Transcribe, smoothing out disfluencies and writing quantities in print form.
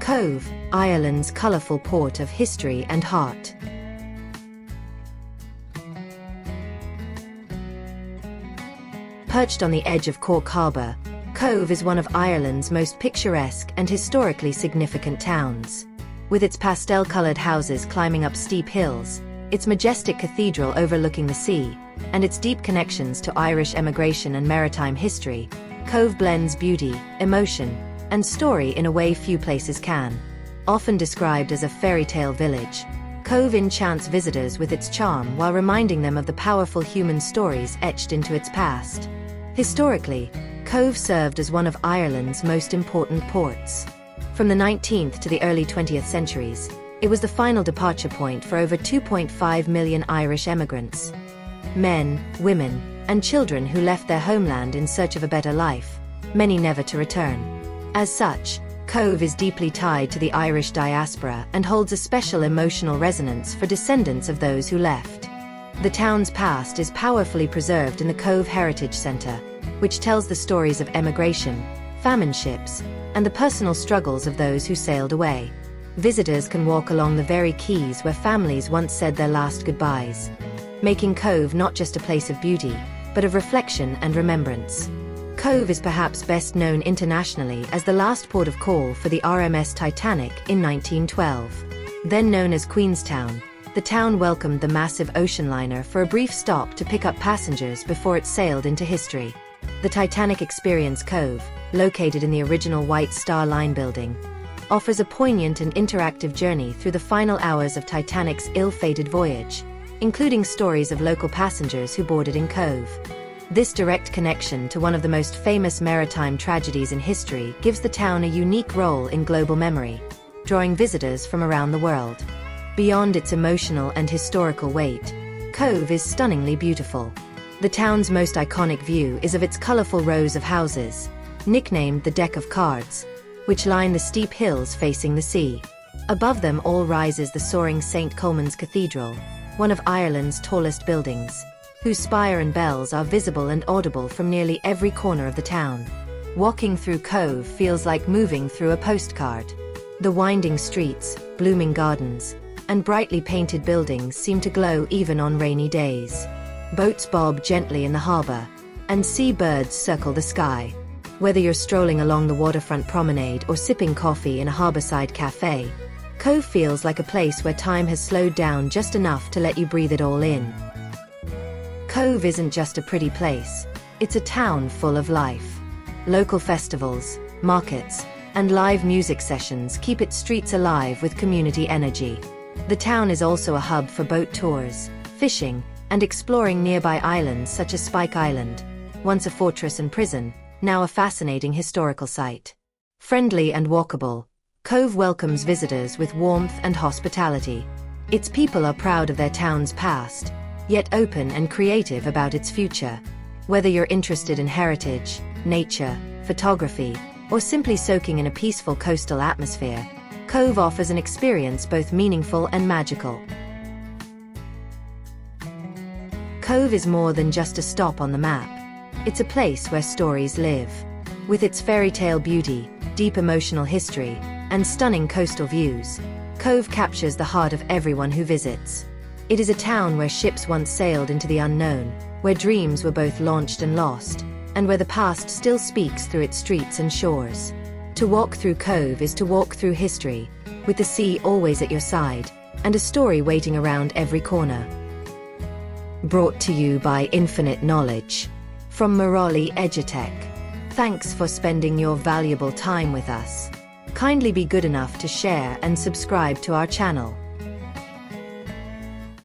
Cove, Ireland's colourful port of history and heart. Perched on the edge of Cork Harbour, Cove is one of Ireland's most picturesque and historically significant towns. With its pastel-colored houses climbing up steep hills, its majestic cathedral overlooking the sea, and its deep connections to Irish emigration and maritime history, Cove blends beauty, emotion, and story in a way few places can. Often described as a fairytale village, Cove enchants visitors with its charm while reminding them of the powerful human stories etched into its past. Historically, Cove served as one of Ireland's most important ports. From the 19th to the early 20th centuries, it was the final departure point for over 2.5 million Irish emigrants. Men, women, and children who left their homeland in search of a better life, many never to return. As such, Cove is deeply tied to the Irish diaspora and holds a special emotional resonance for descendants of those who left. The town's past is powerfully preserved in the Cove Heritage Centre, which tells the stories of emigration, famine ships, and the personal struggles of those who sailed away. Visitors can walk along the very quays where families once said their last goodbyes, making Cove not just a place of beauty, but of reflection and remembrance. Cove is perhaps best known internationally as the last port of call for the RMS Titanic in 1912. Then known as Queenstown, the town welcomed the massive ocean liner for a brief stop to pick up passengers before it sailed into history. The Titanic Experience Cove, located in the original White Star Line building, offers a poignant and interactive journey through the final hours of Titanic's ill-fated voyage, including stories of local passengers who boarded in Cove. This direct connection to one of the most famous maritime tragedies in history gives the town a unique role in global memory, drawing visitors from around the world. Beyond its emotional and historical weight, Cove is stunningly beautiful. The town's most iconic view is of its colourful rows of houses, nicknamed the Deck of Cards, which line the steep hills facing the sea. Above them all rises the soaring St. Colman's Cathedral, one of Ireland's tallest buildings, whose spire and bells are visible and audible from nearly every corner of the town. Walking through Cove feels like moving through a postcard. The winding streets, blooming gardens, and brightly painted buildings seem to glow even on rainy days. Boats bob gently in the harbour, and seabirds circle the sky. Whether you're strolling along the waterfront promenade or sipping coffee in a harbourside cafe, Cove feels like a place where time has slowed down just enough to let you breathe it all in. Cove isn't just a pretty place, it's a town full of life. Local festivals, markets, and live music sessions keep its streets alive with community energy. The town is also a hub for boat tours, fishing, and exploring nearby islands such as Spike Island, once a fortress and prison, now a fascinating historical site. Friendly and walkable, Cove welcomes visitors with warmth and hospitality. Its people are proud of their town's past, yet open and creative about its future. Whether you're interested in heritage, nature, photography, or simply soaking in a peaceful coastal atmosphere, Cove offers an experience both meaningful and magical. Cove is more than just a stop on the map. It's a place where stories live. With its fairy-tale beauty, deep emotional history, and stunning coastal views, Cove captures the heart of everyone who visits. It is a town where ships once sailed into the unknown, where dreams were both launched and lost, and where the past still speaks through its streets and shores. To walk through Cove is to walk through history, with the sea always at your side, and a story waiting around every corner. Brought to you by Infinite Knowledge. From Maroli Edutech. Thanks for spending your valuable time with us. Kindly be good enough to share and subscribe to our channel.